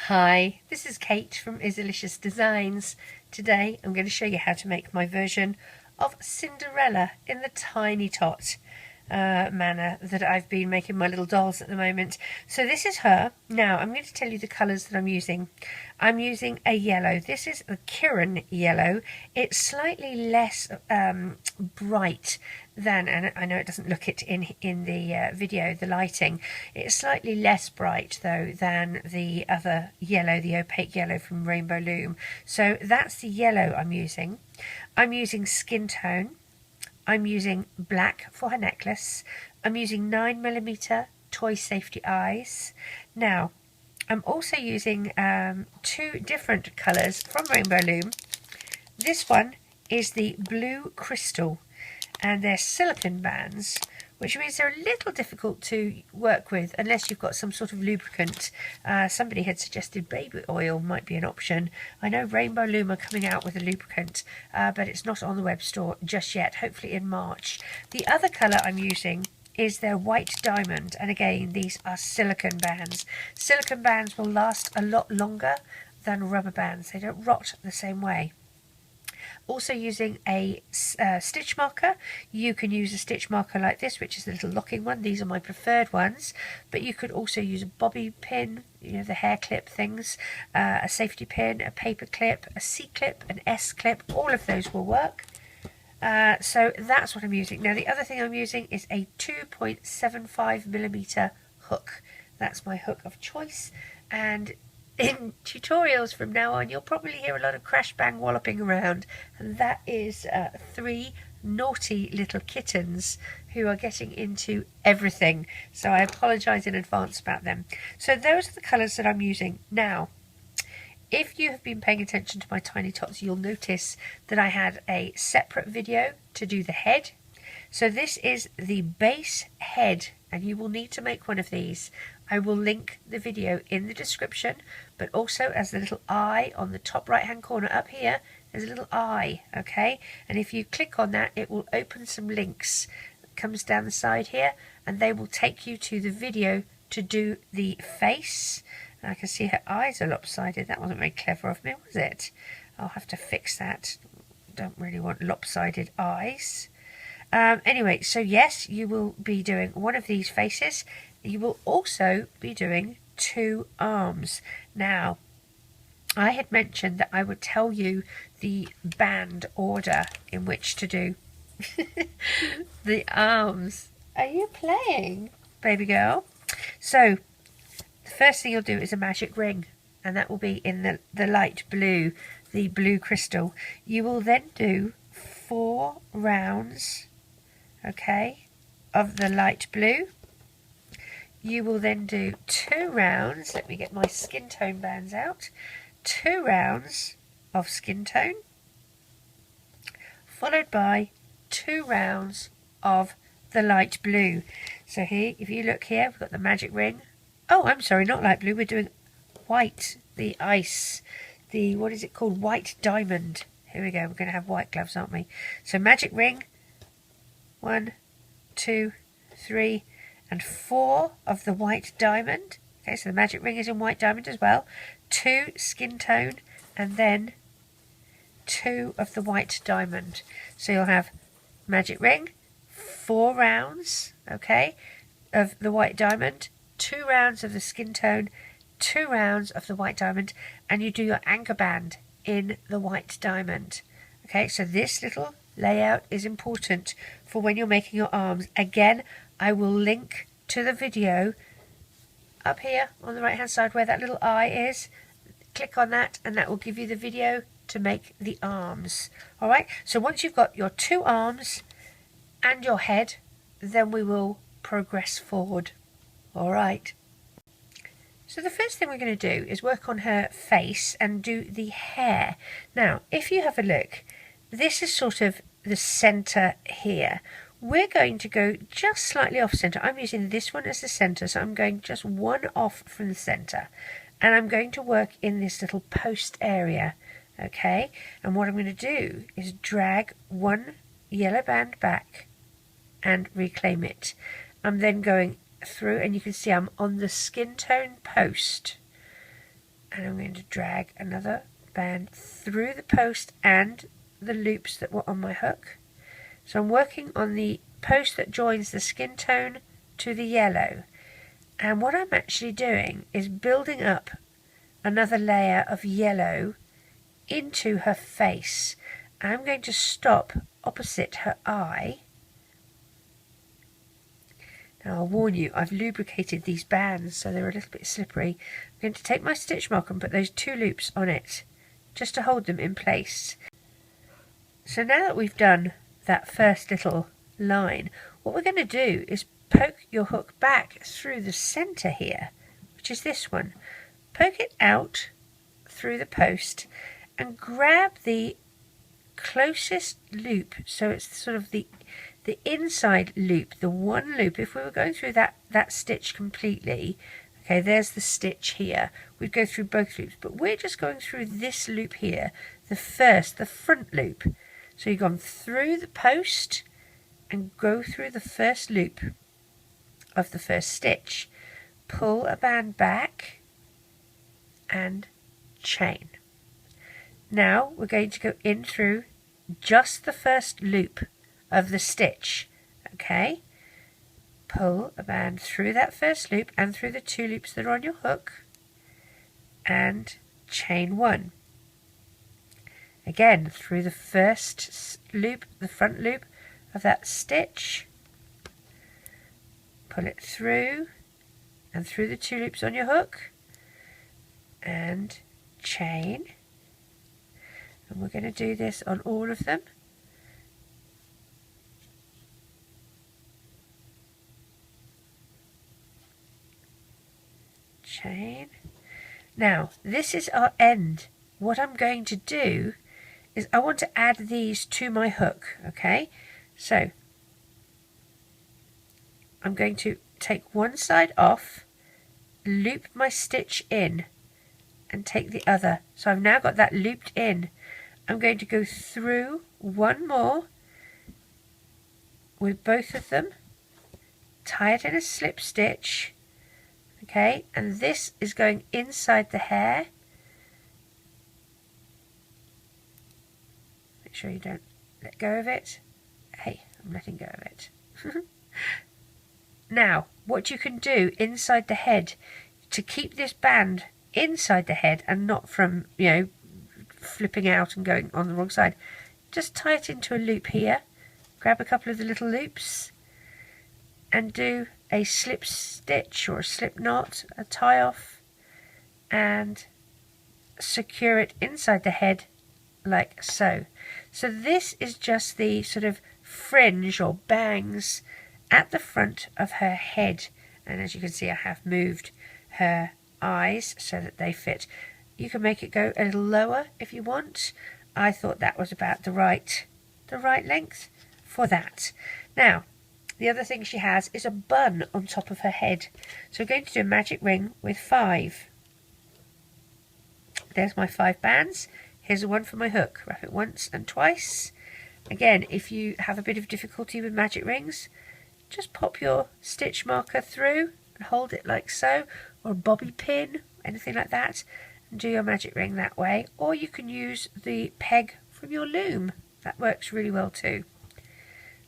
Hi, this is Kate from Izzalicious Designs. Today I'm going to show you how to make my version of Cinderella in the tiny tot manner that I've been making my little dolls at the moment. So this is her. Now I'm going to tell you the colours that I'm using. I'm using a yellow. This is a Kirin yellow. It's slightly less bright than, and I know it doesn't look it in the video, the lighting. It's slightly less bright though than the other yellow, the opaque yellow from Rainbow Loom. So that's the yellow I'm using. I'm using skin tone. I'm using black for her necklace. I'm using 9mm toy safety eyes. Now, I'm also using two different colours from Rainbow Loom. This one is the blue crystal, and they're silicone bands, which means they're a little difficult to work with unless you've got some sort of lubricant. Somebody had suggested baby oil might be an option. I know Rainbow Loom are coming out with a lubricant, but it's not on the web store just yet, hopefully in March. The other colour I'm using is their white diamond, and again these are silicone bands. Silicone bands will last a lot longer than rubber bands. They don't rot the same way. Also using a stitch marker. You can use a stitch marker like this, which is the little locking one. These are my preferred ones, but you could also use a bobby pin, you know, the hair clip things, a safety pin, a paper clip, a C clip, an S clip. All of those will work. So that's what I'm using. Now the other thing I'm using is a 2.75mm hook. That's my hook of choice, and in tutorials from now on you'll probably hear a lot of crash bang walloping around, and that is three naughty little kittens who are getting into everything, so I apologise in advance about them. So those are the colours that I'm using. Now if you have been paying attention to my tiny tots, you'll notice that I had a separate video to do the head. So this is the base head, and you will need to make one of these. I will link the video in the description, but also as the little eye on the top right hand corner up here, there's a little eye, okay? And if you click on that, it will open some links that comes down the side here, and they will take you to the video to do the face. And I can see her eyes are lopsided. That wasn't very clever of me, was it? I'll have to fix that. Don't really want lopsided eyes. Anyway, so yes, you will be doing one of these faces. You will also be doing two arms. Now, I had mentioned that I would tell you the band order in which to do the arms. Are you playing, baby girl? So, the first thing you'll do is a magic ring, and that will be in the light blue, the blue crystal. You will then do 4 rounds, okay, of the light blue. You will then do 2 rounds, let me get my skin tone bands out, 2 rounds of skin tone, followed by 2 rounds of the light blue. So here, if you look here, we've got the magic ring. Oh, I'm sorry, not light blue, we're doing white, the ice, the, what is it called, white diamond. Here we go, we're going to have white gloves, aren't we? So magic ring, 1, 2, 3, and 4 of the white diamond. Okay, so the magic ring is in white diamond as well. 2 skin tone, and then 2 of the white diamond. So you'll have magic ring, 4 rounds, okay, of the white diamond, 2 rounds of the skin tone, 2 rounds of the white diamond, and you do your anchor band in the white diamond. Okay, so this little layout is important for when you're making your arms. Again, I will link to the video up here on the right hand side where that little eye is. Click on that and that will give you the video to make the arms. Alright, so once you've got your 2 arms and your head, then we will progress forward. Alright. So the first thing we're going to do is work on her face and do the hair. Now, if you have a look, this is sort of the centre here. We're going to go just slightly off centre. I'm using this one as the centre, so I'm going just 1 off from the centre. And I'm going to work in this little post area, okay? And what I'm going to do is drag 1 yellow band back and reclaim it. I'm then going through, and you can see I'm on the skin tone post. and I'm going to drag another band through the post and the loops that were on my hook. So I'm working on the post that joins the skin tone to the yellow, and what I'm actually doing is building up another layer of yellow into her face. I'm going to stop opposite her eye. Now I'll warn you, I've lubricated these bands so they're a little bit slippery. I'm going to take my stitch marker and put those 2 loops on it just to hold them in place. So now that we've done that first little line, what we're going to do is poke your hook back through the centre here, which is this one. Poke it out through the post and grab the closest loop, so it's sort of the inside loop, the one loop. If we were going through that stitch completely, okay, there's the stitch here, we'd go through both loops, but we're just going through this loop here, the front loop. So you've gone through the post and go through the first loop of the first stitch, pull a band back and chain. Now we're going to go in through just the first loop of the stitch, okay? Pull a band through that first loop and through the 2 loops that are on your hook and chain 1. Again, through the first loop, the front loop of that stitch, pull it through and through the 2 loops on your hook and chain. And we're going to do this on all of them. Chain. Now this is our end. What I'm going to do is I want to add these to my hook, okay? So I'm going to take one side off, loop my stitch in and take the other. So I've now got that looped in. I'm going to go through one more with both of them, tie it in a slip stitch, okay, and this is going inside the hair. Make sure you don't let go of it. Hey, I'm letting go of it. Now, what you can do inside the head to keep this band inside the head and not from, flipping out and going on the wrong side, just tie it into a loop here, grab a couple of the little loops and do a slip stitch or a slip knot, a tie off, and secure it inside the head like so. So this is just the sort of fringe or bangs at the front of her head, and as you can see I have moved her eyes so that they fit. You can make it go a little lower if you want. I thought that was about the right length for that. Now the other thing she has is a bun on top of her head, so we're going to do a magic ring with 5. There's my 5 bands. Here's the one for my hook. Wrap it once and twice. Again, if you have a bit of difficulty with magic rings, just pop your stitch marker through and hold it like so, or a bobby pin, anything like that, and do your magic ring that way. Or you can use the peg from your loom. That works really well too.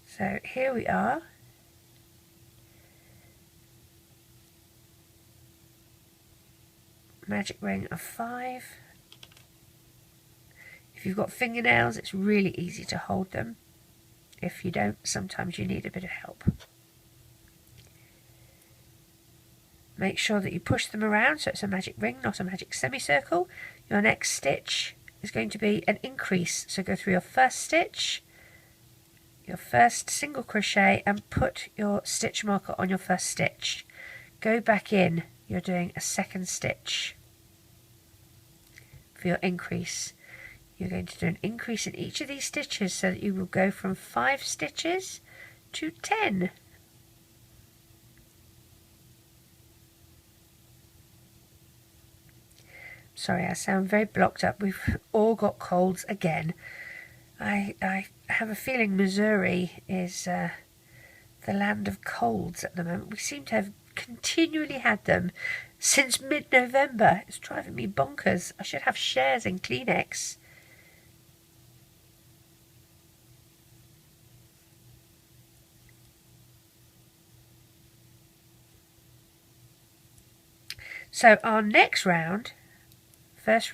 So here we are. Magic ring of 5. If you've got fingernails, it's really easy to hold them. If you don't, sometimes you need a bit of help. Make sure that you push them around so it's a magic ring, not a magic semicircle. Your next stitch is going to be an increase, so go through your first stitch, your first single crochet, and put your stitch marker on your first stitch. Go back in, you're doing a second stitch for your increase. You're going to do an increase in each of these stitches so that you will go from 5 stitches to 10. Sorry, I sound very blocked up. We've all got colds again. I have a feeling Missouri is the land of colds at the moment. We seem to have continually had them since mid-November. It's driving me bonkers. I should have shares in Kleenex. So our next round, first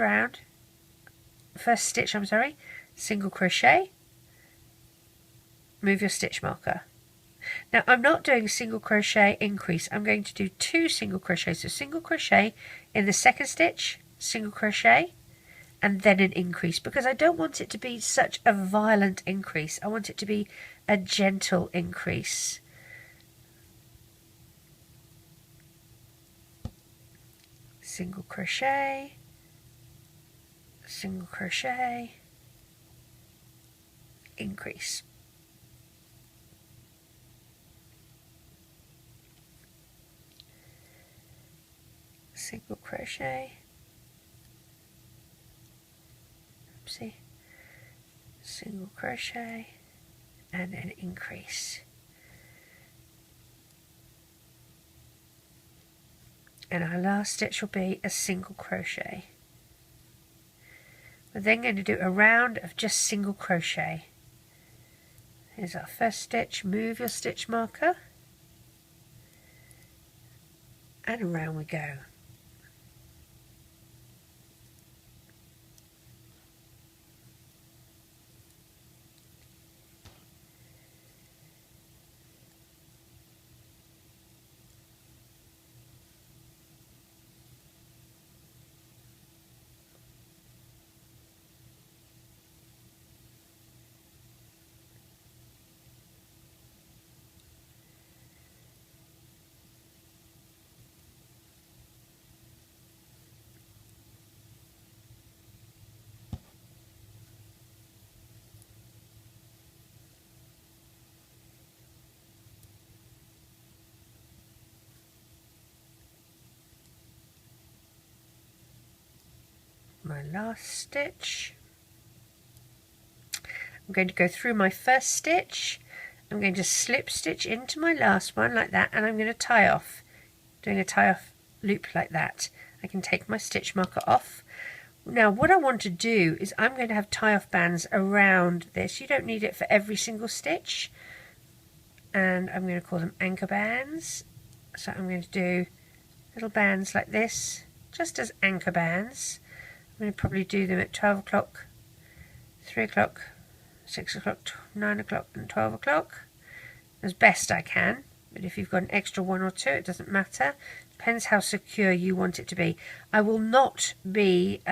stitch, single crochet, move your stitch marker. Now I'm not doing single crochet increase, I'm going to do 2 single crochets. So single crochet in the second stitch, single crochet, and then an increase, because I don't want it to be such a violent increase. I want it to be a gentle increase. Single crochet, single crochet, increase. Single crochet, oopsie, single crochet, and then increase. And our last stitch will be a single crochet. We're then going to do a round of just single crochet. Here's our first stitch. Move your stitch marker, and around we go. My last stitch. I'm going to go through my first stitch. I'm going to slip stitch into my last one like that, and I'm going to tie off, doing a tie off loop like that. I can take my stitch marker off. Now what I want to do is I'm going to have tie off bands around this. You don't need it for every single stitch, and I'm going to call them anchor bands. So I'm going to do little bands like this, just as anchor bands. I'm going to probably do them at 12 o'clock, 3 o'clock, 6 o'clock, 9 o'clock and 12 o'clock as best I can. But if you've got an extra 1 or 2, it doesn't matter. Depends how secure you want it to be. I will not be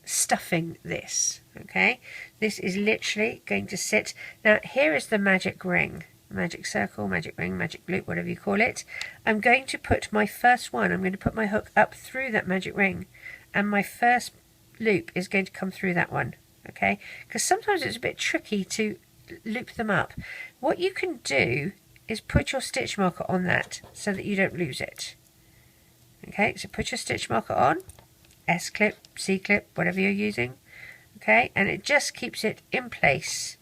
stuffing this, okay? This is literally going to sit. Now here is the magic ring, magic circle, magic ring, magic loop, whatever you call it. I'm going to put my first one, I'm going to put my hook up through that magic ring, and my first loop is going to come through that one, okay? Because sometimes it's a bit tricky to loop them up. What you can do is put your stitch marker on that so that you don't lose it. Okay, so put your stitch marker on, S-clip, C-clip, whatever you're using, okay, and it just keeps it in place.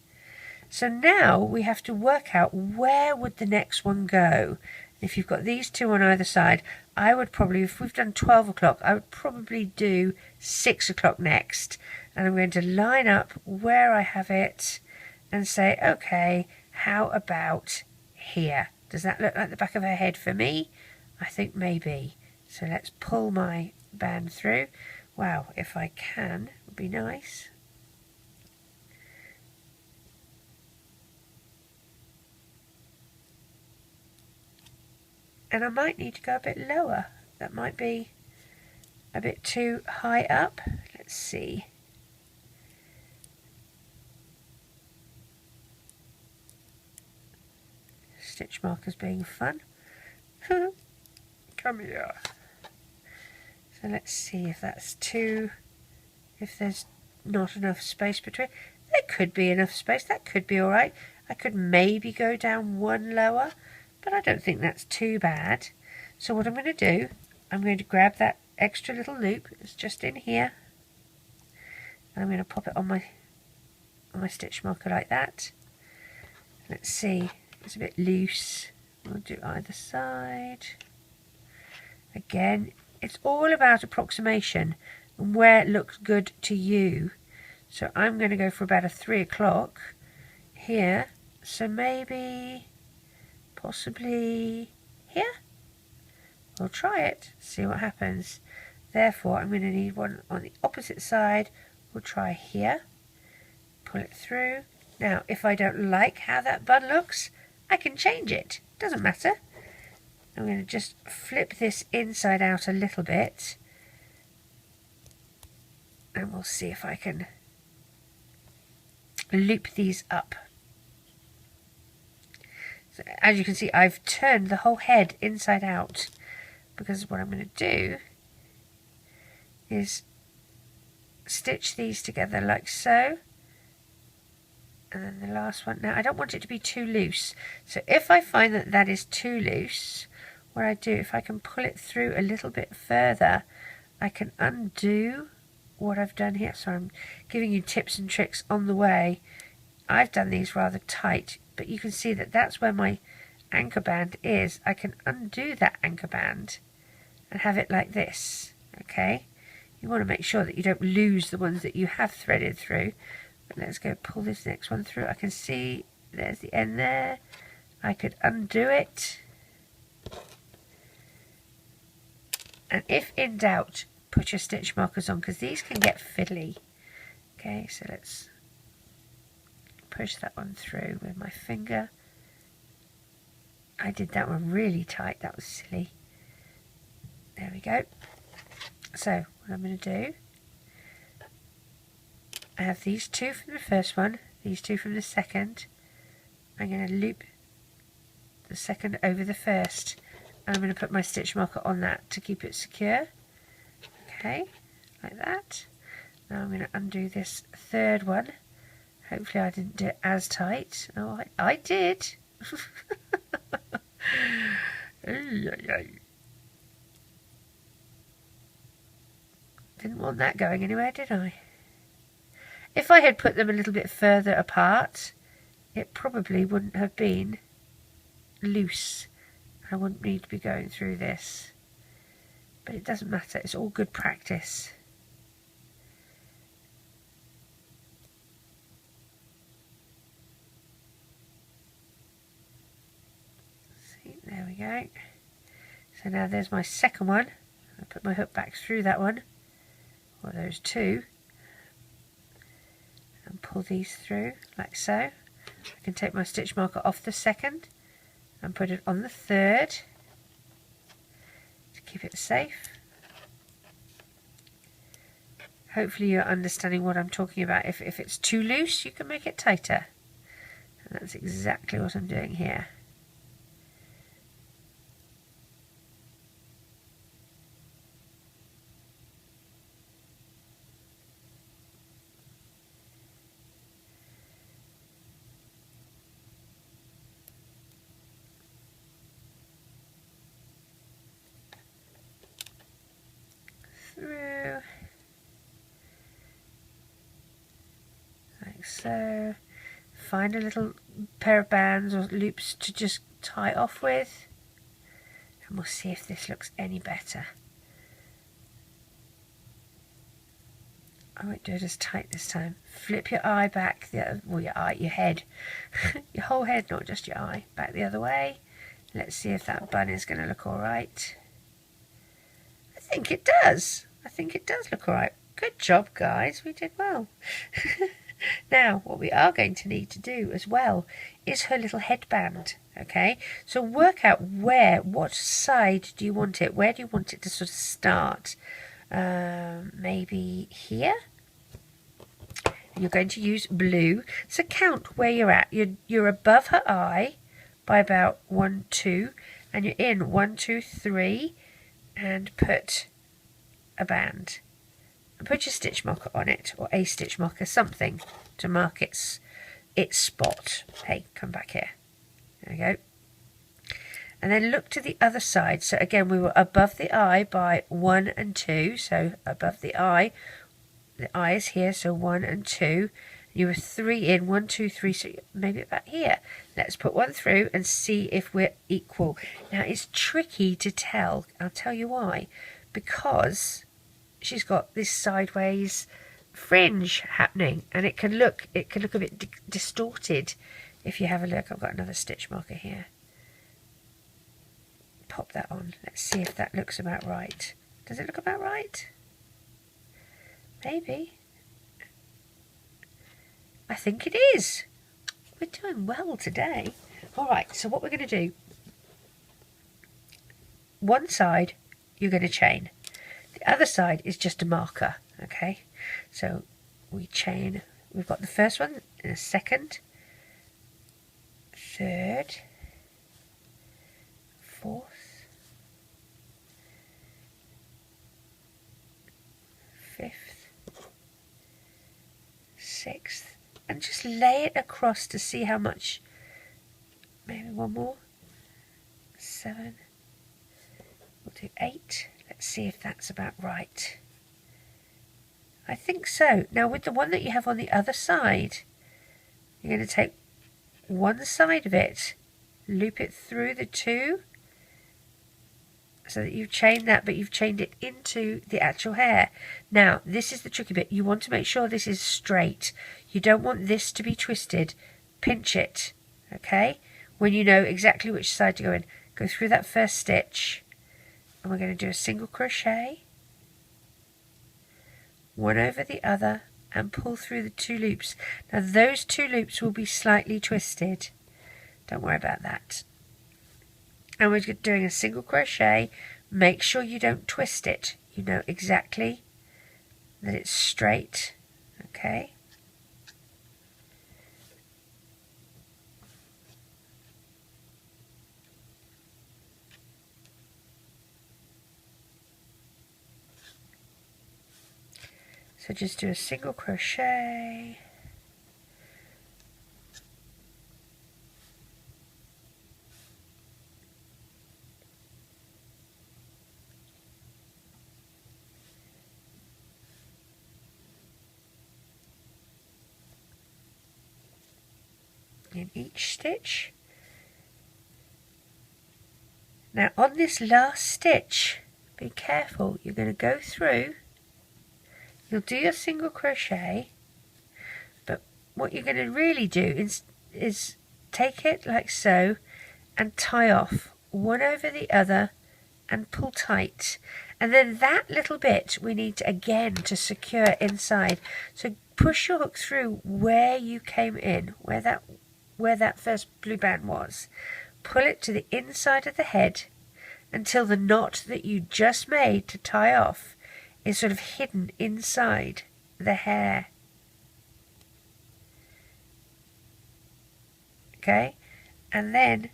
So now we have to work out where would the next one go. If you've got these two on either side, I would probably, if we've done 12 o'clock, I would probably do 6 o'clock next. And I'm going to line up where I have it and say, okay, how about here? Does that look like the back of her head for me? I think maybe. So let's pull my band through. Wow, if I can, it would be nice. And I might need to go a bit lower. That might be a bit too high up. Let's see. Stitch markers being fun. Come here. So let's see if that's too, if there's not enough space between. There could be enough space. That could be alright. I could maybe go down one lower, but I don't think that's too bad. So what I'm going to do, I'm going to grab that extra little loop. It's just in here. And I'm going to pop it on my stitch marker like that. Let's see. It's a bit loose. We'll do either side. Again, it's all about approximation and where it looks good to you. So I'm going to go for about a 3 o'clock here. So maybe, possibly here. We'll try it, see what happens. Therefore, I'm going to need one on the opposite side. We'll try here. Pull it through. Now, if I don't like how that bun looks, I can change it. Doesn't matter. I'm going to just flip this inside out a little bit. And we'll see if I can loop these up. So, as you can see, I've turned the whole head inside out, because what I'm going to do is stitch these together like so. And then the last one. Now, I don't want it to be too loose. So if I find that that is too loose, what I do, if I can pull it through a little bit further, I can undo what I've done here. So I'm giving you tips and tricks on the way. I've done these rather tight, but you can see that that's where my anchor band is. I can undo that anchor band and have it like this. Okay, you want to make sure that you don't lose the ones that you have threaded through. But let's go pull this next one through. I can see there's the end there. I could undo it. And if in doubt, put your stitch markers on, because these can get fiddly. Okay, so let's push that one through with my finger. I did that one really tight. That was silly. There we go. So what I'm going to do, I have these two from the first one, these two from the second. I'm going to loop the second over the first. And I'm going to put my stitch marker on that to keep it secure. Okay, like that. Now I'm going to undo this third one. Hopefully I didn't do it as tight. Oh, I did. Didn't want that going anywhere, did I? If I had put them a little bit further apart, it probably wouldn't have been loose. I wouldn't need to be going through this. But it doesn't matter, it's all good practice. See, there we go. So now there's my second one. I put my hook back through that one, or those two, and pull these through like so. I can take my stitch marker off the second and put it on the third to keep it safe. Hopefully you're understanding what I'm talking about. If it's too loose, you can make it tighter. And that's exactly what I'm doing here. Through like so. Find a little pair of bands or loops to just tie off with, and we'll see if this looks any better. I won't do it as tight this time. Flip your eye back the other, well, your head, your whole head, not just your eye, back the other way. Let's see if that bun is going to look all right. I think it does. I think it does look all right. Good job, guys. We did well. Now, what we are going to need to do as well is her little headband. Okay, so work out what side do you want it? Where do you want it to sort of start? Maybe here. You're going to use blue. So count where you're at. You're above her eye by about 1, 2, and you're in 1, 2, 3, and put a band. And put your stitch marker on it, or a stitch marker, something to mark its spot. Hey, come back here. There we go. And then look to the other side. So again, we were above the eye by 1 and 2. So above the eye is here, so 1 and 2. You were 3 in, 1, 2, 3, so maybe about here. Let's put 1 through and see if we're equal. Now it's tricky to tell. I'll tell you why. Because she's got this sideways fringe happening, and it can look a bit distorted if you have a look. I've got another stitch marker here. Pop that on. Let's see if that looks about right. Does it look about right? Maybe. I think it is. We're doing well today. Alright, so what we're going to do, one side you're going to chain. The other side is just a marker, okay? So we chain, we've got the first one, and a second, third, fourth, fifth, sixth, and just lay it across to see how much. Maybe one more. 7. We'll do 8. Let's see if that's about right. I think so. Now with the one that you have on the other side, you're going to take one side of it, loop it through the two, so that you've chained that, but you've chained it into the actual hair. Now, this is the tricky bit. You want to make sure this is straight. You don't want this to be twisted. Pinch it, okay? When you know exactly which side to go in. Go through that first stitch, and we're going to do a single crochet, one over the other, and pull through the 2 loops. Now, those 2 loops will be slightly twisted. Don't worry about that. And we're doing a single crochet. Make sure you don't twist it. You know exactly that it's straight, okay? So just do a single crochet. In each stitch. Now on this last stitch, be careful, you're going to go through, you'll do your single crochet, but what you're going to really do is take it like so and tie off one over the other and pull tight, and then that little bit we need to, again, to secure inside. So push your hook through where you came in, where that first blue band was. Pull it to the inside of the head until the knot that you just made to tie off is sort of hidden inside the hair. Okay, and then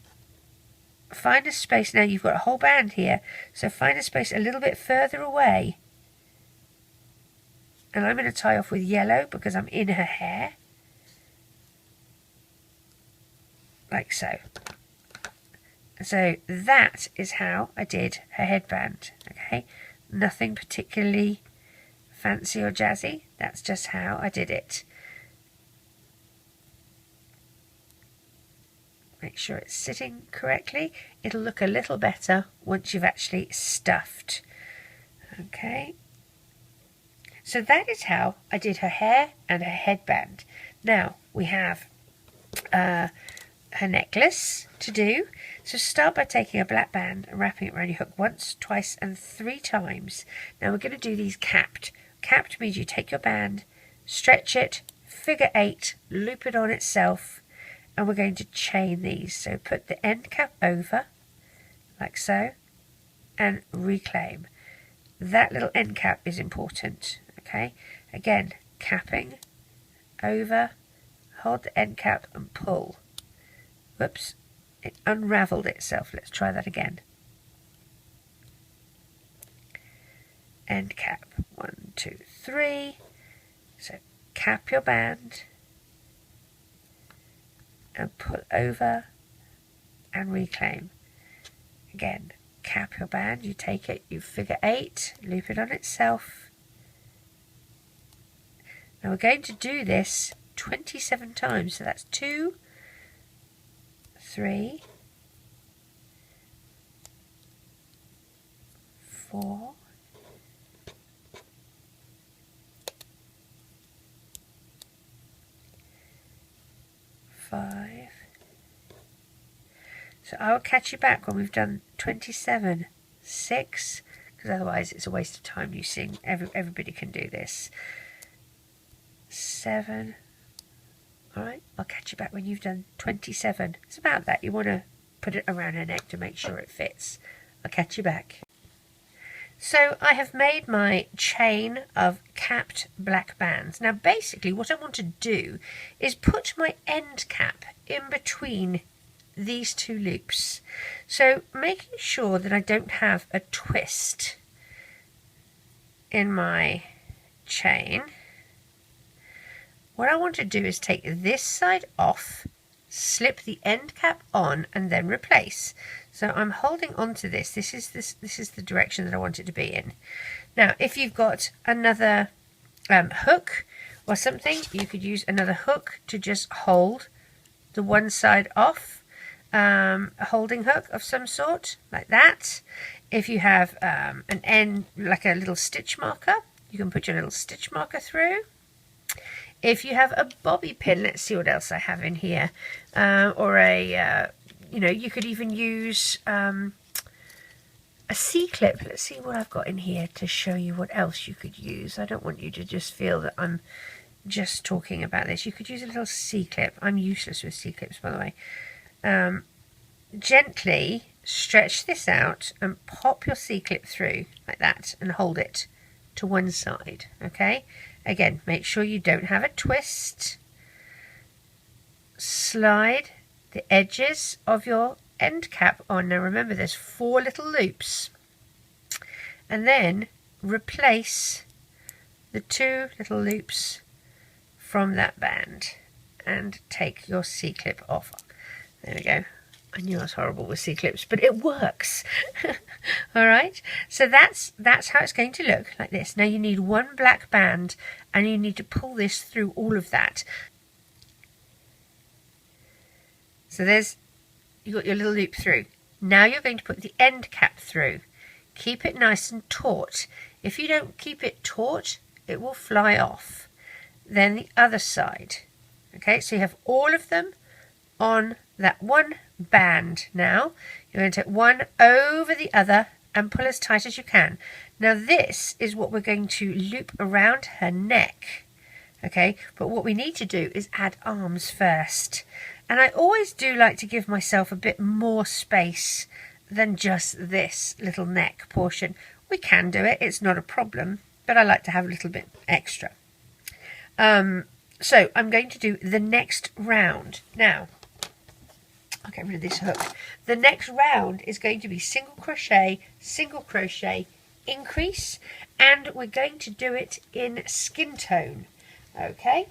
find a space. Now you've got a whole band here, so find a space a little bit further away, and I'm going to tie off with yellow because I'm in her hair. Like so. So that is how I did her headband, okay? Nothing particularly fancy or jazzy. That's just how I did it. Make sure it's sitting correctly. It'll look a little better once you've actually stuffed. Okay. So that is how I did her hair and her headband. Now we have her necklace to do. So start by taking a black band and wrapping it around your hook once, twice and 3 times. Now we're going to do these capped. Capped means you take your band, stretch it, figure 8, loop it on itself, and we're going to chain these. So put the end cap over, like so, and reclaim. That little end cap is important, okay? Again, capping, over, hold the end cap and pull. Whoops, it unravelled itself. Let's try that again. End cap, 1, 2, 3. So cap your band and pull over and reclaim. Again, cap your band, you take it, you figure 8, loop it on itself. Now we're going to do this 27 times. So that's 2, 3, 4, 5. So I'll catch you back when we've done 27, 6, because otherwise it's a waste of time you sing. Everybody can do this. 7. Alright, I'll catch you back when you've done 27. It's about that. You want to put it around her neck to make sure it fits. I'll catch you back. So I have made my chain of capped black bands. Now basically what I want to do is put my end cap in between these two loops. So making sure that I don't have a twist in my chain. What I want to do is take this side off, slip the end cap on, and then replace. So I'm holding on to this. This is the direction that I want it to be in. Now, if you've got another hook or something, you could use another hook to just hold the one side off. A holding hook of some sort, like that. If you have an end, like a little stitch marker, you can put your little stitch marker through. If you have a bobby pin, let's see what else I have in here, or a, you could even use a C-clip. Let's see what I've got in here to show you what else you could use. I don't want you to just feel that I'm just talking about this. You could use a little C-clip. I'm useless with C-clips, by the way. Gently stretch this out and pop your C-clip through like that and hold it to one side, okay? Again, make sure you don't have a twist. Slide the edges of your end cap on. Now remember, there's 4 little loops. And then replace the 2 little loops from that band and take your C-clip off. There we go. I knew I was horrible with C-clips, but it works. All right, so that's how it's going to look, like this. Now you need 1 black band, and you need to pull this through all of that. So you got your little loop through. Now you're going to put the end cap through. Keep it nice and taut. If you don't keep it taut, it will fly off. Then the other side. Okay, so you have all of them on that 1 band. Now you're going to take one over the other and pull as tight as you can. Now this is what we're going to loop around her neck, okay? But what we need to do is add arms first, and I always do like to give myself a bit more space than just this little neck portion. We can do it, it's not a problem, but I like to have a little bit extra. So I'm going to do the next round now. I'll get rid of this hook. The next round is going to be single crochet, increase, and we're going to do it in skin tone. Okay?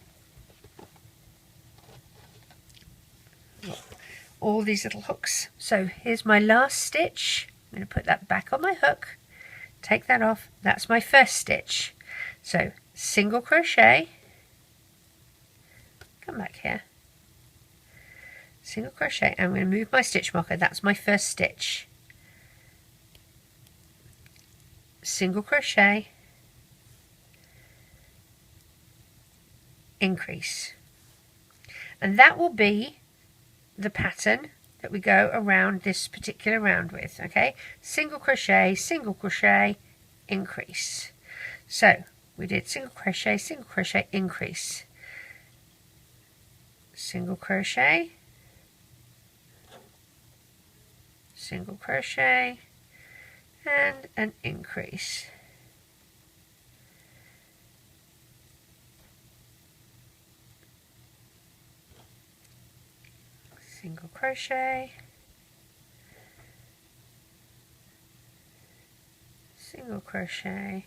All these little hooks. So here's my last stitch. I'm going to put that back on my hook, take that off. That's my first stitch. So single crochet, come back here. Single crochet, I'm going to move my stitch marker. That's my first stitch. Single crochet, increase, and that will be the pattern that we go around this particular round with. Okay, single crochet, increase. So we did single crochet, increase, single crochet, single crochet, and an increase. Single crochet, single crochet,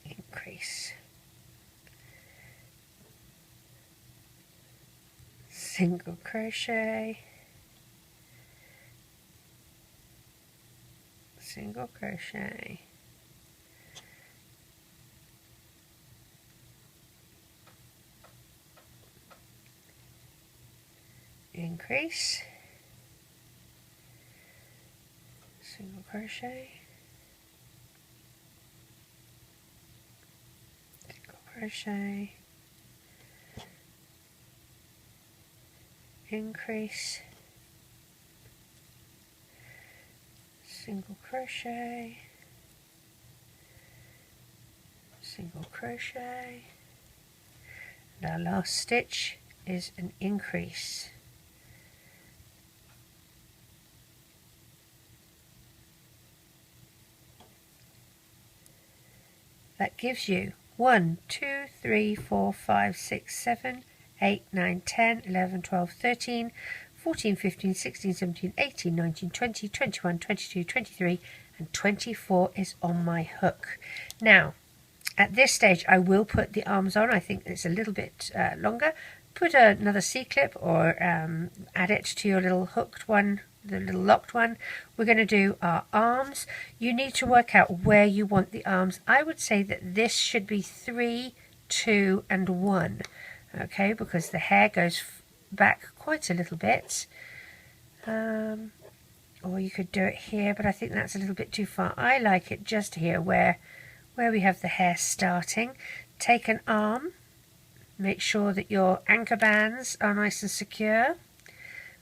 increase, single crochet, single crochet, increase, single crochet, single crochet, increase, single crochet, single crochet, and our last stitch is an increase. That gives you 1, 2, 3, 4, 5, 6, 7, 8, 9, 10, 11, 12, 13, 14, 15, 16, 17, 18, 19, 20, 21, 22, 23, and 24 is on my hook. Now, at this stage, I will put the arms on. I think it's a little bit longer. Put another C-clip or add it to your little hooked one, the little locked one. We're going to do our arms. You need to work out where you want the arms. I would say that this should be 3, 2, and 1. Okay, because the hair goes back quite a little bit. Or you could do it here, but I think that's a little bit too far. I like it just here where we have the hair starting. Take an arm, make sure that your anchor bands are nice and secure.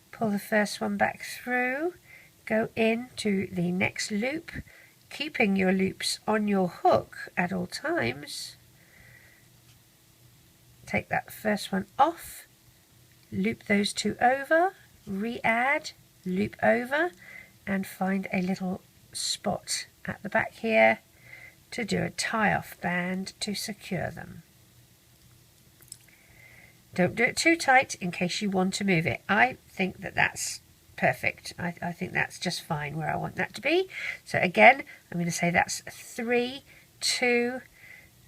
Pull the first one back through, go into the next loop, keeping your loops on your hook at all times. Take that first one off, loop those two over, re-add, loop over, and find a little spot at the back here to do a tie-off band to secure them. Don't do it too tight in case you want to move it. I think that that's perfect. I think that's just fine where I want that to be. So again, I'm going to say that's 3, 2.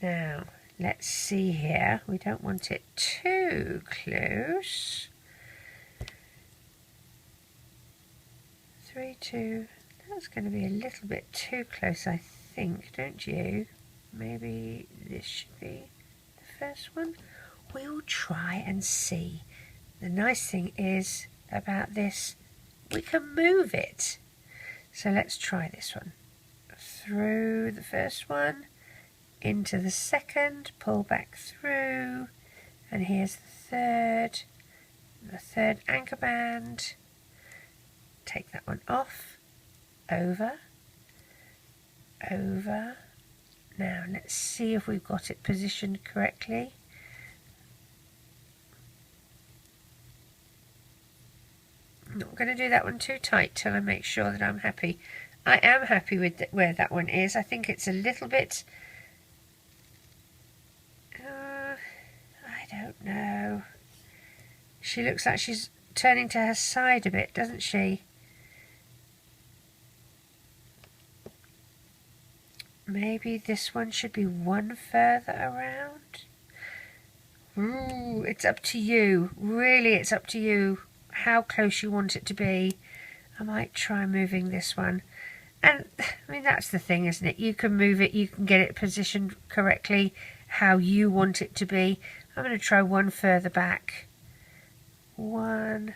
Now, let's see here. We don't want it too close. 3, 2. That's going to be a little bit too close, I think, don't you? Maybe this should be the first one. We'll try and see. The nice thing is about this, we can move it. So let's try this one. Through the first one, into the second, pull back through, and here's the third anchor band. Take that one off, over, over. Now let's see if we've got it positioned correctly. I'm not going to do that one too tight till I make sure that I'm happy. I am happy with where that one is. I think it's a little bit... I don't know. She looks like she's turning to her side a bit, doesn't she? Maybe this one should be one further around. Ooh, it's up to you. Really, it's up to you how close you want it to be. I might try moving this one. And, I mean, that's the thing, isn't it? You can move it, you can get it positioned correctly how you want it to be. I'm going to try one further back. 1,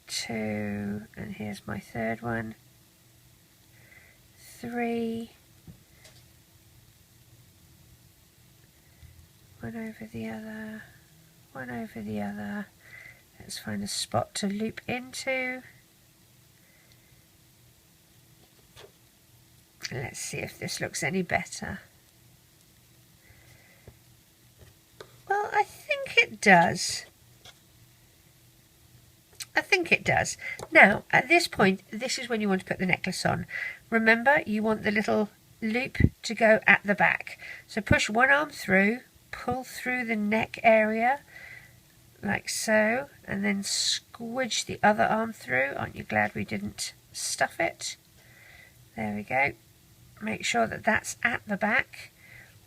2, and here's my third one. 3, one over the other, one over the other. Let's find a spot to loop into. Let's see if this looks any better. Well, I think it does. I think it does. Now, at this point, this is when you want to put the necklace on. Remember, you want the little loop to go at the back. So push one arm through, pull through the neck area, like so, and then squidge the other arm through. Aren't you glad we didn't stuff it? There we go. Make sure that that's at the back.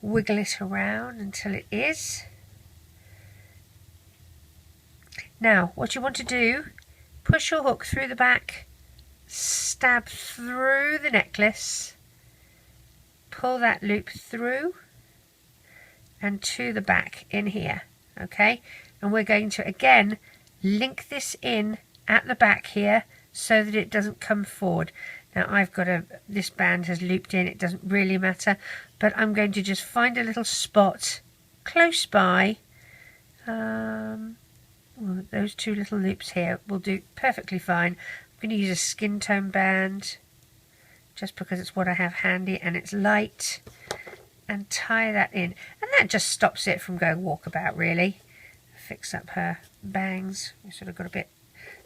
Wiggle it around until it is. Now, what you want to do, push your hook through the back, stab through the necklace, pull that loop through and to the back in here, okay? And we're going to, again, link this in at the back here so that it doesn't come forward. Now I've got this band has looped in, it doesn't really matter, but I'm going to just find a little spot close by. Well, those two little loops here will do perfectly fine. I'm going to use a skin tone band just because it's what I have handy and it's light, and tie that in, and that just stops it from going walkabout really. Fix up her bangs. We sort of got a bit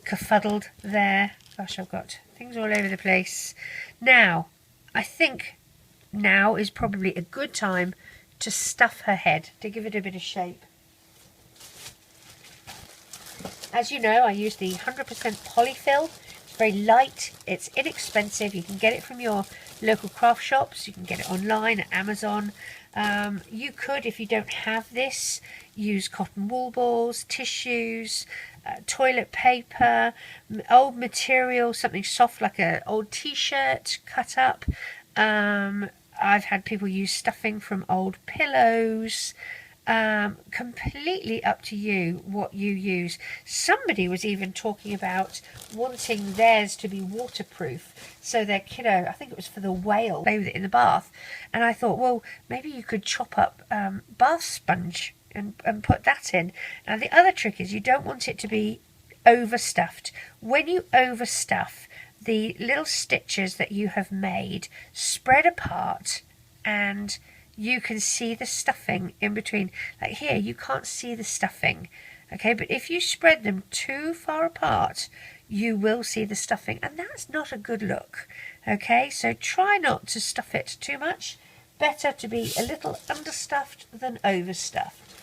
kerfuddled there. Gosh, I've got things all over the place. Now, I think now is probably a good time to stuff her head, to give it a bit of shape. As you know, I use the 100% polyfill. It's very light, it's inexpensive. You can get it from your local craft shops, you can get it online at Amazon. You could, if you don't have this, use cotton wool balls, tissues, toilet paper, old material, something soft like an old t-shirt cut up. I've had people use stuffing from old pillows. Completely up to you what you use. Somebody was even talking about wanting theirs to be waterproof, so their kiddo, I think it was for the whale, play with it in the bath. And I thought, well, maybe you could chop up bath sponge and put that in. Now the other trick is you don't want it to be overstuffed. When you overstuff, the little stitches that you have made spread apart and you can see the stuffing in between. Like here, you can't see the stuffing, okay? But if you spread them too far apart, you will see the stuffing, and that's not a good look, okay? So try not to stuff it too much. Better to be a little understuffed than overstuffed.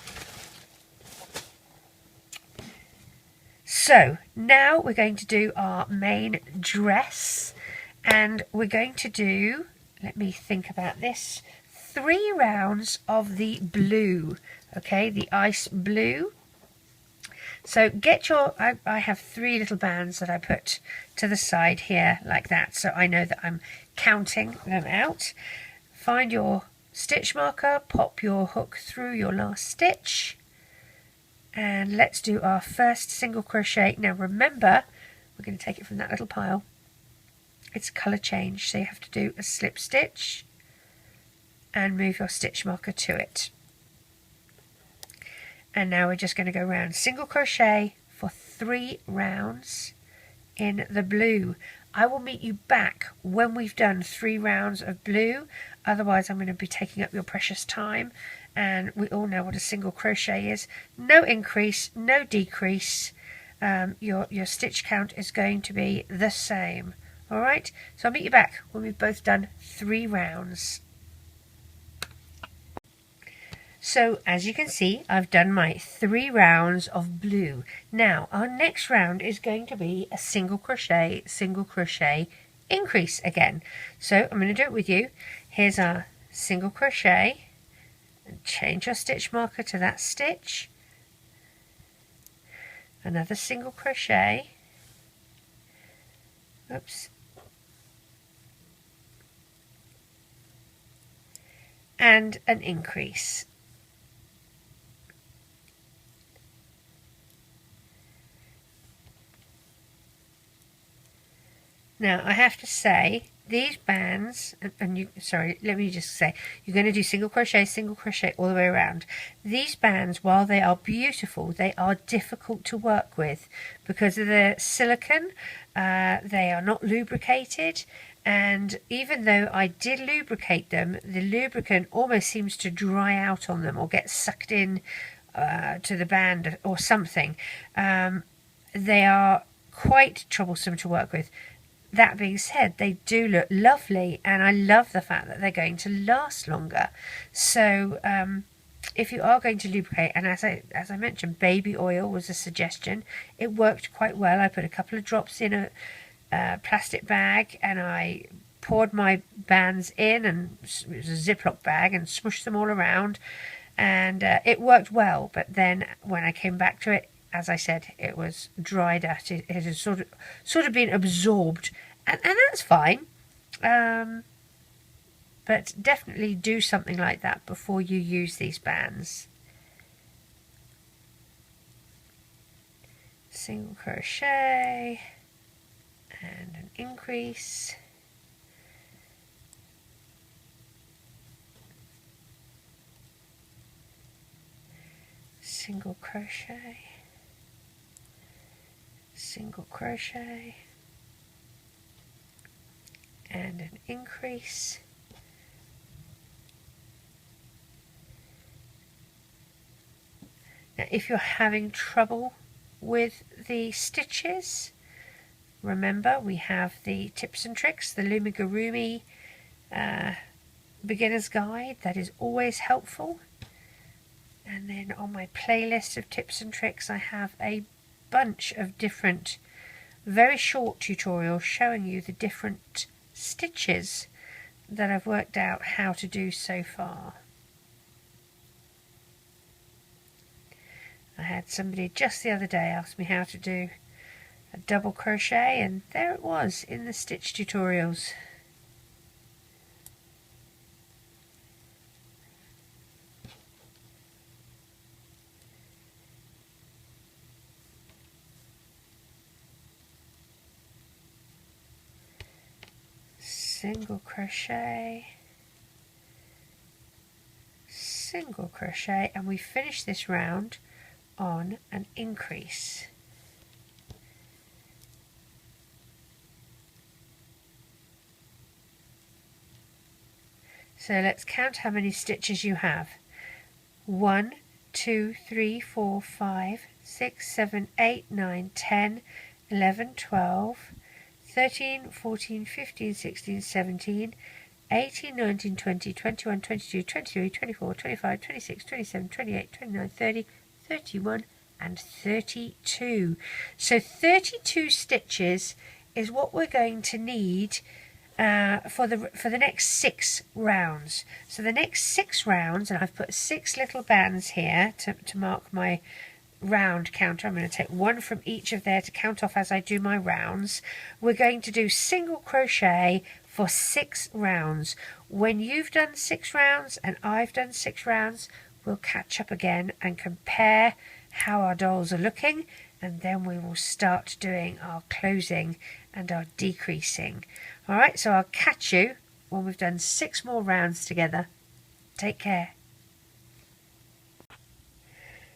So now we're going to do our main dress, and we're going to do, let me think about this, 3 rounds of the blue, okay, the ice blue. So get your, I have 3 little bands that I put to the side here like that, so I know that I'm counting them out. Find your stitch marker, pop your hook through your last stitch, and let's do our first single crochet. Now remember, we're going to take it from that little pile. It's colour change, so you have to do a slip stitch and move your stitch marker to it. And now we're just going to go round single crochet for 3 rounds in the blue. I will meet you back when we've done 3 rounds of blue, otherwise I'm going to be taking up your precious time, and we all know what a single crochet is. No increase, no decrease. Your stitch count is going to be the same. Alright, so I'll meet you back when we've both done 3 rounds. So as you can see, I've done my 3 rounds of blue. Now our next round is going to be a single crochet, increase again. So I'm going to do it with you. Here's our single crochet, and change your stitch marker to that stitch. Another single crochet. Oops. And an increase. Now I have to say, these bands, and you, sorry, let me just say, you're going to do single crochet all the way around. These bands, while they are beautiful, they are difficult to work with because of the silicone. They are not lubricated, and even though I did lubricate them, the lubricant almost seems to dry out on them or get sucked in to the band or something. They are quite troublesome to work with. That being said, they do look lovely, and I love the fact that they're going to last longer. So if you are going to lubricate, and as I mentioned, baby oil was a suggestion. It worked quite well. I put a couple of drops in a plastic bag, and I poured my bands in, and it was a Ziploc bag, and smushed them all around, and it worked well. But then when I came back to it, as I said, it was dried out. It has sort of been absorbed, and that's fine. But definitely do something like that before you use these bands. single crochet and an increase, single crochet, single crochet and an increase, now if you're having trouble with the stitches, remember we have the tips and tricks, the Loomigurumi beginner's guide, that is always helpful. And then on my playlist of tips and tricks I have a bunch of different very short tutorials showing you the different stitches that I've worked out how to do so far. I had somebody just the other day ask me how to do a double crochet, and there it was in the stitch tutorials. Single crochet, single crochet, and we finish this round on an increase. So let's count how many stitches you have. 1, 2, 3, 4, 5, 6, 7, 8, 9, 10, 11, 12, 13, 14, 15, 16, 17, 18, 19, 20, 21, 22, 23, 24, 25, 26, 27, 28, 29, 30, 31 and 32. So 32 stitches is what we're going to need for the next 6 rounds. So the next 6 rounds, and I've put 6 little bands here to mark my round counter. I'm going to take one from each of there to count off as I do my rounds. We're going to do single crochet for 6 rounds. When you've done 6 rounds and I've done 6 rounds, we'll catch up again and compare how our dolls are looking, and then we will start doing our closing and our decreasing. Alright, so I'll catch you when we've done 6 more rounds together. Take care.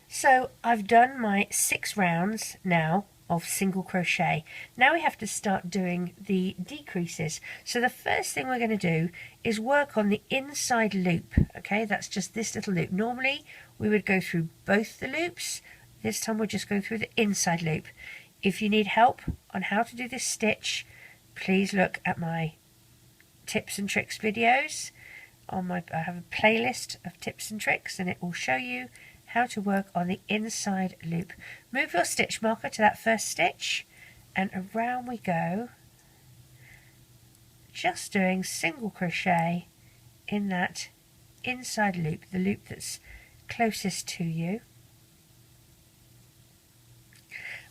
So I've done my 6 rounds now of single crochet. Now we have to start doing the decreases. So the first thing we're going to do is work on the inside loop. Okay, that's just this little loop. Normally we would go through both the loops. This time we're just going through the inside loop. If you need help on how to do this stitch, please look at my tips and tricks videos. I have a playlist of tips and tricks, and it will show you how to work on the inside loop. Move your stitch marker to that first stitch and around we go, just doing single crochet in that inside loop, the loop that's closest to you.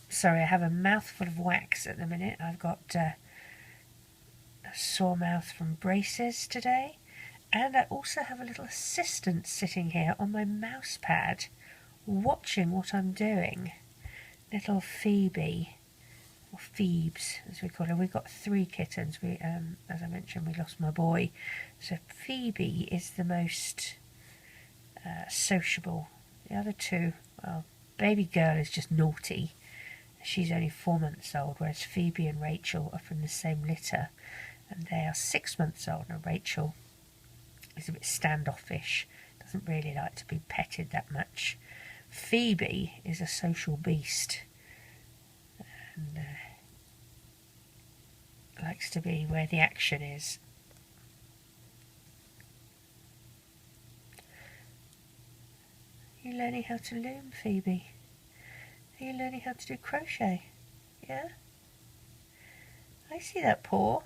Sorry, I have a mouthful of wax at the minute. I've got a sore mouth from braces today. And I also have a little assistant sitting here on my mouse pad watching what I'm doing. Little Phoebe, or Phoebes as we call her. We've got 3 kittens. We, as I mentioned, we lost my boy. So Phoebe is the most sociable. The other 2, well, baby girl is just naughty. She's only 4 months old, whereas Phoebe and Rachel are from the same litter. And they are 6 months old. Now Rachel is a bit standoffish, doesn't really like to be petted that much. Phoebe is a social beast and likes to be where the action is. Are you learning how to loom, Phoebe? Are you learning how to do crochet? Yeah? I see that paw.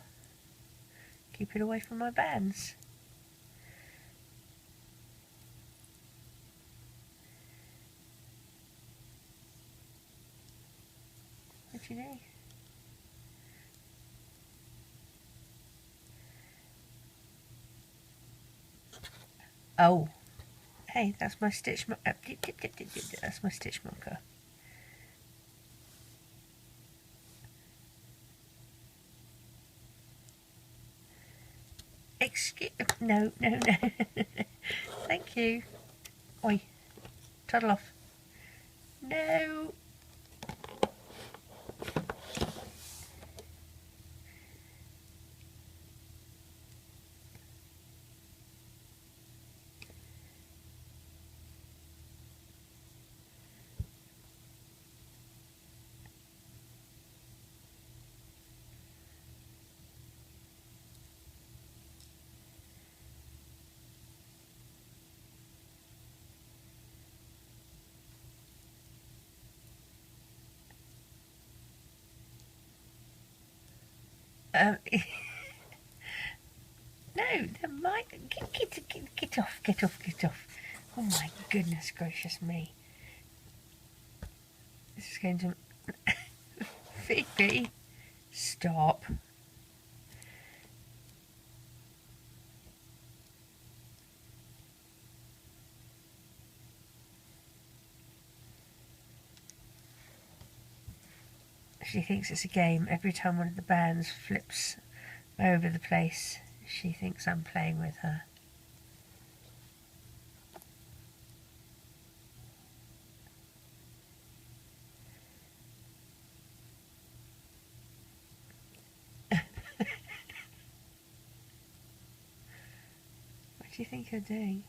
Keep it away from my bands. What do you do? Oh, hey, that's my stitch marker. That's my stitch marker. Excuse... No, no, no. Thank you. Oi. Toddle off. No. No, get off, get off, get off. Oh my goodness gracious me. This is going to... Phoebe, stop. She thinks it's a game. Every time one of the bands flips over the place, she thinks I'm playing with her. What do you think you're doing?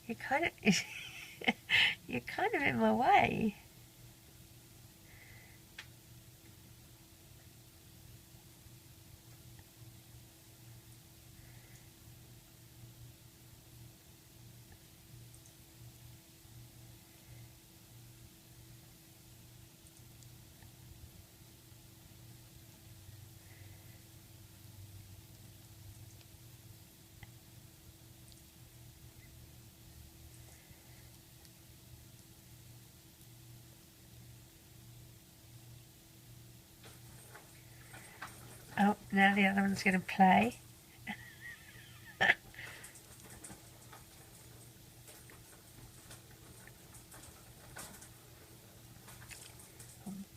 You're kind of... You're kind of in my way. Oh, now the other one's going to play.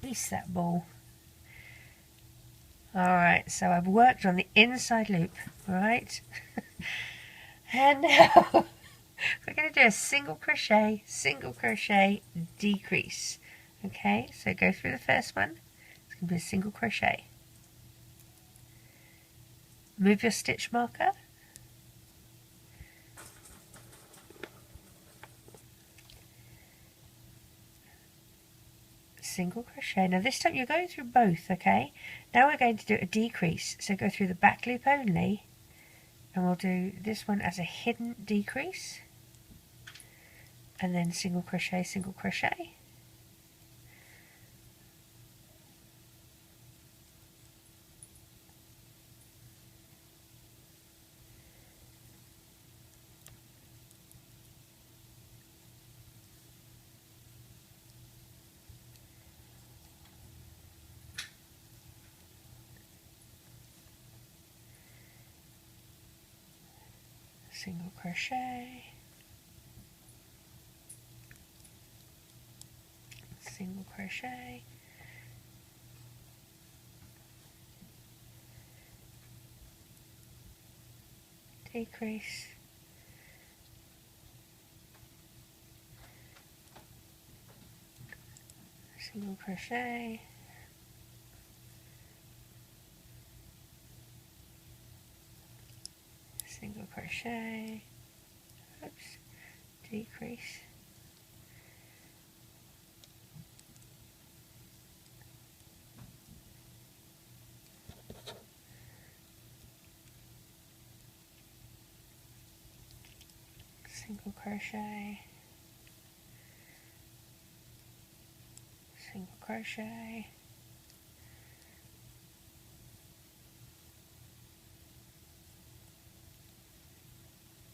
Beast that ball. Alright, so I've worked on the inside loop, right? And now we're going to do a single crochet, decrease. Okay, so go through the first one. It's going to be a single crochet. Move your stitch marker. Single crochet. Now this time you're going through both, okay? Now we're going to do a decrease. So go through the back loop only, and we'll do this one as a hidden decrease. And then single crochet, single crochet. Single crochet, single crochet, decrease, single crochet, single crochet, oops, decrease, single crochet, single crochet,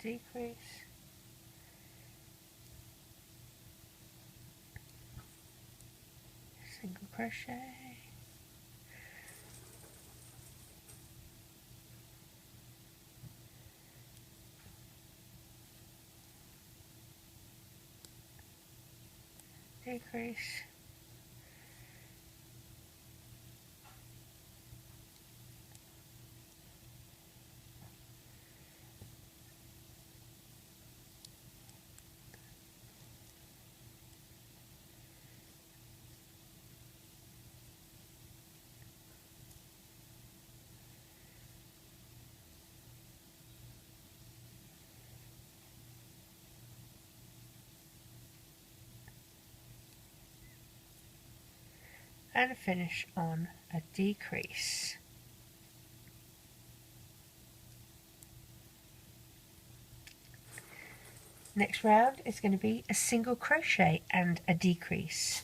decrease, single crochet, decrease, and finish on a decrease. Next round is going to be a single crochet and a decrease.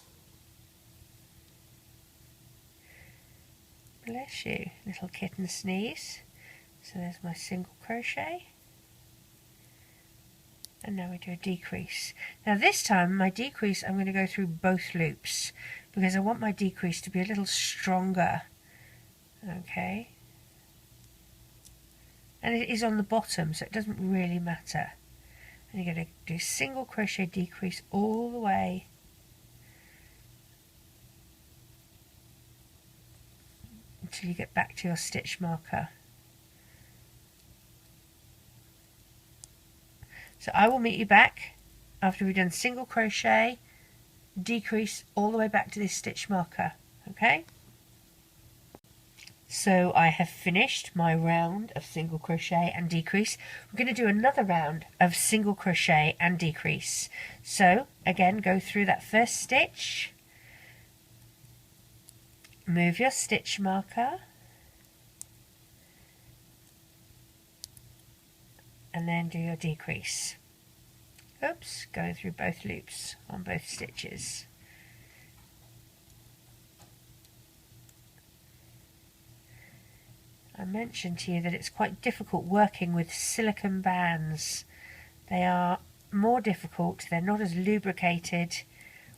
Bless you, little kitten sneeze. So there's my single crochet, and now we do a decrease. Now this time my decrease, I'm going to go through both loops because I want my decrease to be a little stronger. Okay, and it is on the bottom, so it doesn't really matter. And you're going to do single crochet decrease all the way until you get back to your stitch marker. So I will meet you back after we've done single crochet, decrease all the way back to this stitch marker. Okay? So I have finished my round of single crochet and decrease. We're going to do another round of single crochet and decrease. So again, go through that first stitch, move your stitch marker, and then do your decrease. Oops, go through both loops on both stitches. I mentioned to you that it's quite difficult working with silicone bands. They are more difficult, they're not as lubricated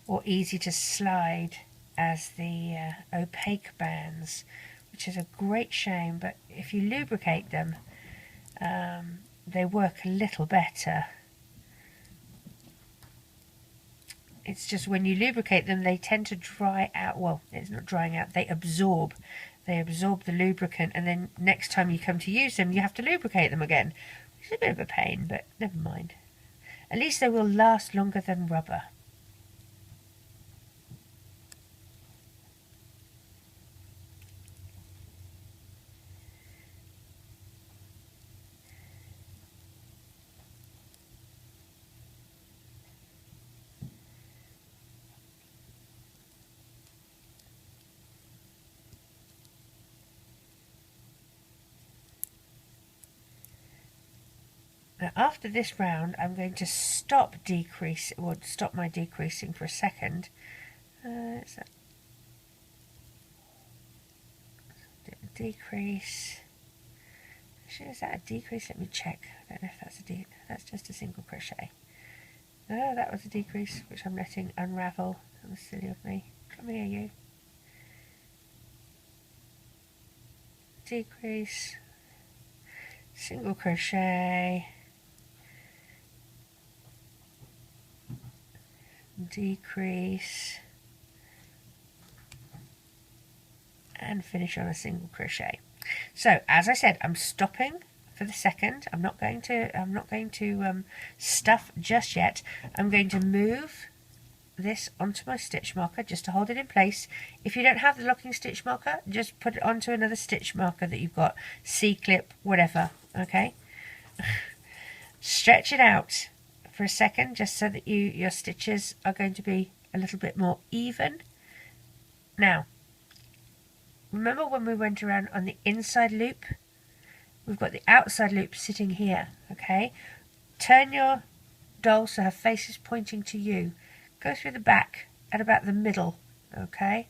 or easy to slide as the opaque bands, which is a great shame, but if you lubricate them, they work a little better. It's just when you lubricate them, they tend to dry out. Well, it's not drying out, they absorb. They absorb the lubricant, and then next time you come to use them, you have to lubricate them again. It's a bit of a pain, but never mind. At least they will last longer than rubber. Now after this round, I'm going to stop my decreasing for a second. Decrease. Actually, is that a decrease? Let me check. I don't know if that's that's just a single crochet. No, that was a decrease, which I'm letting unravel. That was silly of me. Come here, you. Decrease. Single crochet. Decrease, and finish on a single crochet. So as I said, I'm stopping for the second. I'm not going to stuff just yet. I'm going to move this onto my stitch marker just to hold it in place. If you don't have the locking stitch marker, just put it onto another stitch marker that you've got, C-clip, whatever. Okay. Stretch it out for a second, just so that your stitches are going to be a little bit more even. Now, remember when we went around on the inside loop? We've got the outside loop sitting here, okay? Turn your doll so her face is pointing to you. Go through the back at about the middle, okay?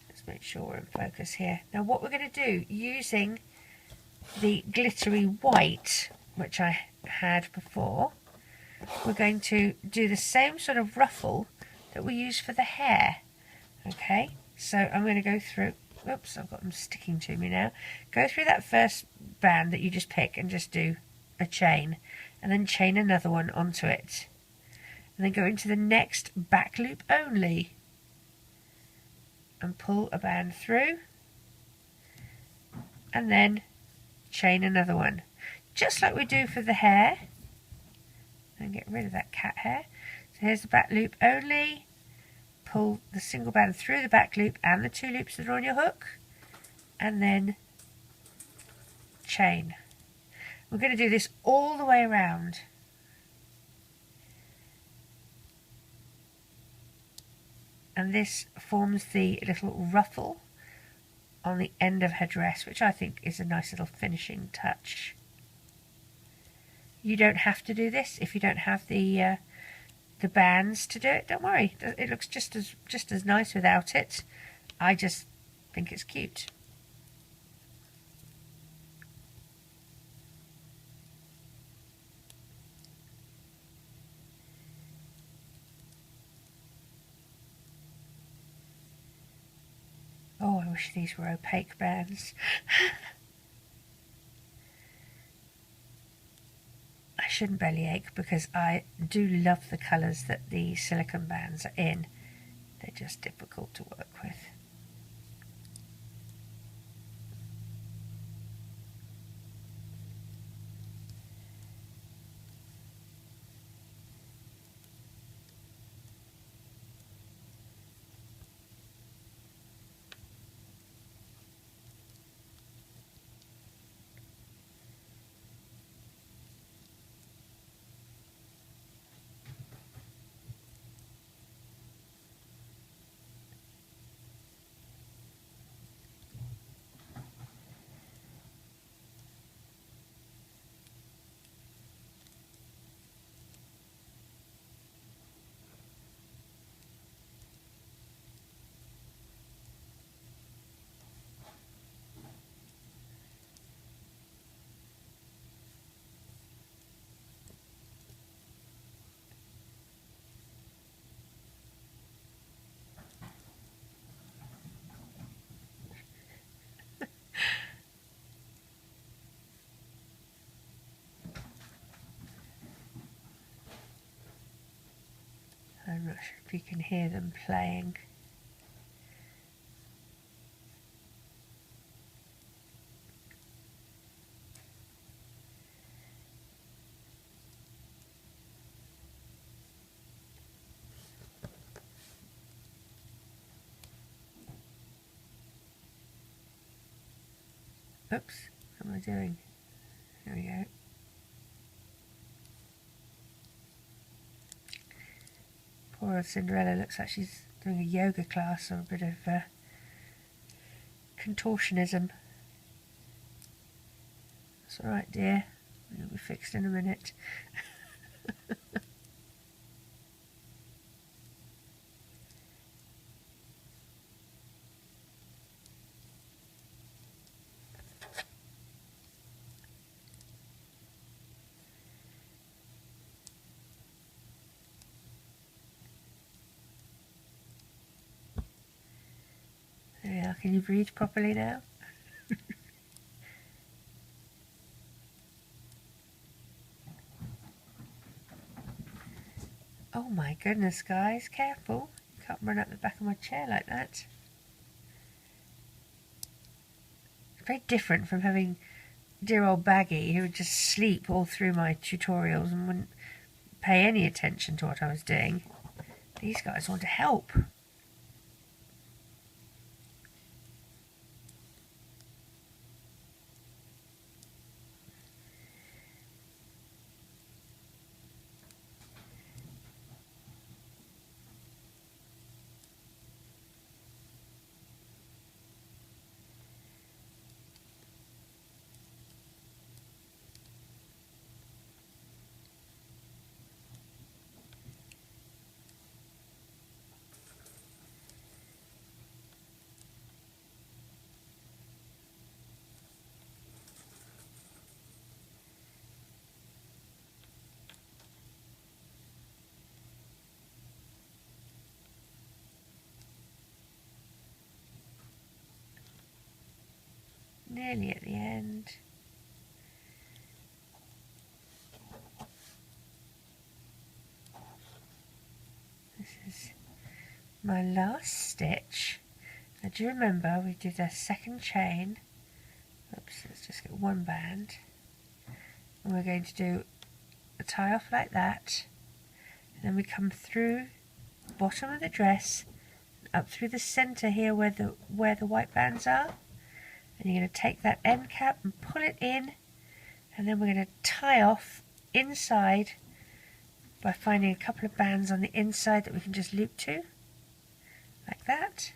Let's make sure we're in focus here. Now what we're going to do, using the glittery white, which I had before, we're going to do the same sort of ruffle that we use for the hair. Okay, so I'm going to go through, oops, I've got them sticking to me now. Go through that first band that you just pick and just do a chain, and then chain another one onto it. And then go into the next back loop only and pull a band through, and then chain another one. Just like we do for the hair. And get rid of that cat hair. So here's the back loop only. Pull the single band through the back loop and the two loops that are on your hook, and then chain. We're going to do this all the way around. and this forms the little ruffle on the end of her dress, which I think is a nice little finishing touch. You don't have to do this if you don't have the bands to do it. Don't worry, it looks just as nice without it. I just think it's cute. Oh, I wish these were opaque bands. I shouldn't bellyache because I do love the colours that the silicone bands are in. They're just difficult to work with. I'm not sure if you can hear them playing. Oops, what am I doing? There we go. Poor old Cinderella looks like she's doing a yoga class or a bit of contortionism. It's alright, dear. It'll be fixed in a minute. There we are. Can you breathe properly now? Oh my goodness, guys, careful. You can't run up the back of my chair like that. It's very different from having dear old Baggy, who would just sleep all through my tutorials and wouldn't pay any attention to what I was doing. These guys want to help. Nearly at the end. This is my last stitch. Now do you remember we did a second chain? Oops, let's just get one band. And we're going to do a tie off like that. And then we come through the bottom of the dress, up through the centre here where the white bands are. And you're going to take that end cap and pull it in, and then we're going to tie off inside by finding a couple of bands on the inside that we can just loop to. like that.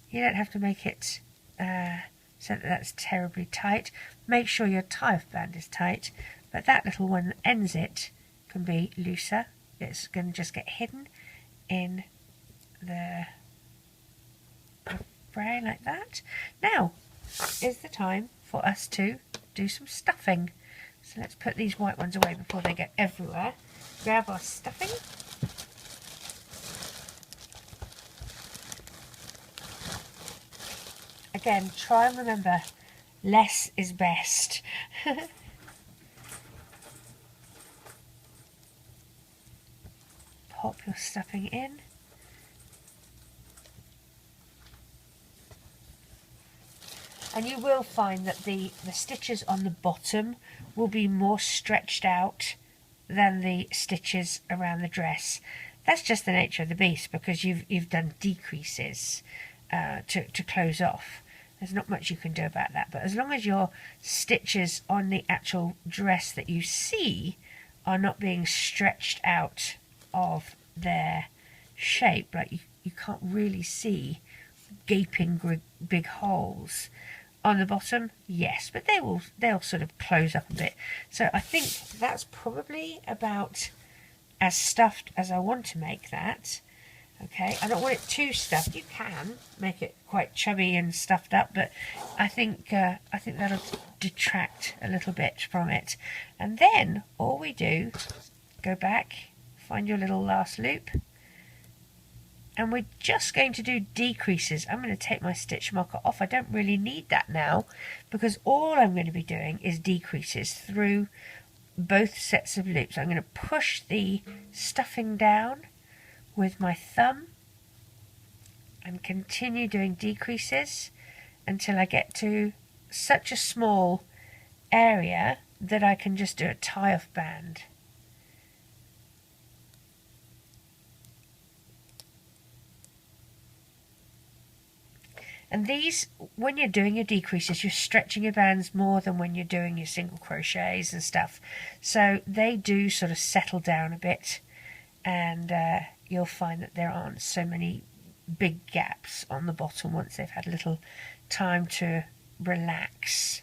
You don't have to make it so that that's terribly tight. Make sure your tie-off band is tight, but that little one that ends it can be looser. It's going to just get hidden in the fray like that. Now is the time for us to do some stuffing. So let's put these white ones away before they get everywhere. Grab our stuffing. Again, try and remember, less is best. Pop your stuffing in. And you will find that the stitches on the bottom will be more stretched out than the stitches around the dress. That's just the nature of the beast, because you've done decreases to close off. There's not much you can do about that, but as long as your stitches on the actual dress that you see are not being stretched out of their shape, like you can't really see gaping big holes on the bottom, yes, but they'll sort of close up a bit. So I think that's probably about as stuffed as I want to make that. Okay, I don't want it too stuffed. You can make it quite chubby and stuffed up, but I think that'll detract a little bit from it. And then all we do, go back, find your little last loop, and we're just going to do decreases. I'm going to take my stitch marker off. I don't really need that now, because all I'm going to be doing is decreases through both sets of loops. I'm going to push the stuffing down with my thumb and continue doing decreases until I get to such a small area that I can just do a tie-off band. And these, when you're doing your decreases, you're stretching your bands more than when you're doing your single crochets and stuff. So they do sort of settle down a bit, and you'll find that there aren't so many big gaps on the bottom once they've had a little time to relax.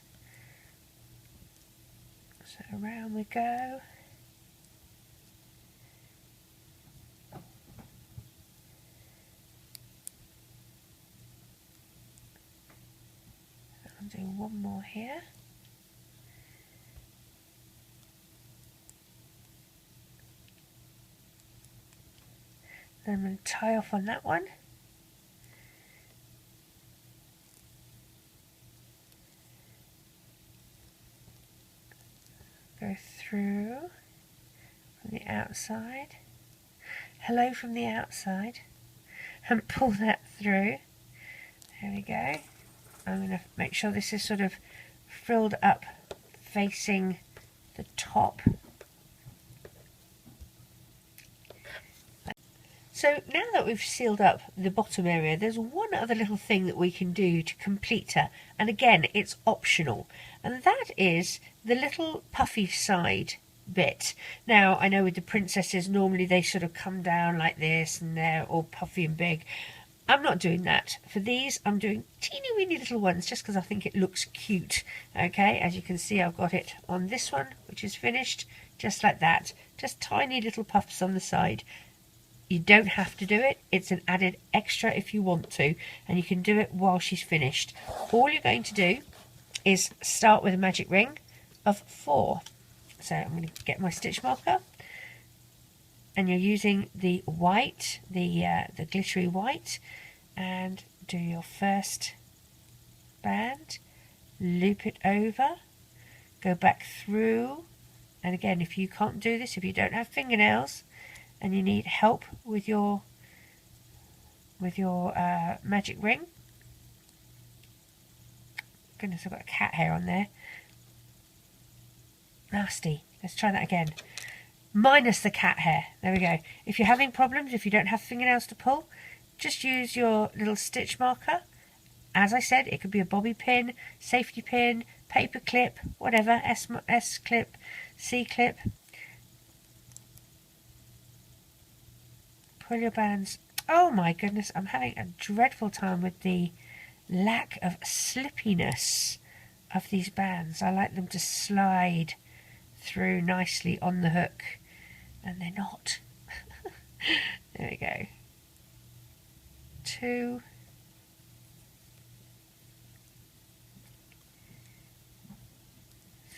So around we go. I'll do one more here. Then I'm going to tie off on that one. Go through from the outside. Hello from the outside. And pull that through. There we go. I'm going to make sure this is sort of frilled up facing the top. So now that we've sealed up the bottom area, there's one other little thing that we can do to complete her. And again, it's optional. And that is the little puffy side bit. Now, I know with the princesses, normally they sort of come down like this and they're all puffy and big. I'm not doing that. For these, I'm doing teeny weeny little ones just because I think it looks cute. Okay, as you can see, I've got it on this one, which is finished, just like that. Just tiny little puffs on the side. You don't have to do it. It's an added extra if you want to, and you can do it while she's finished. All you're going to do is start with a magic ring of 4. So I'm going to get my stitch marker, and you're using the white, the glittery white, and do your first band, loop it over, go back through, and again, if you can't do this, if you don't have fingernails and you need help with your magic ring, goodness, I've got a cat hair on there, nasty. Let's try that again. Minus the cat hair. There we go. If you're having problems, if you don't have fingernails to pull, just use your little stitch marker. As I said, it could be a bobby pin, safety pin, paper clip, whatever, S clip, C clip. Pull your bands Oh my goodness, I'm having a dreadful time with the lack of slippiness of these bands. I like them to slide through nicely on the hook, and they're not. There we go. 2,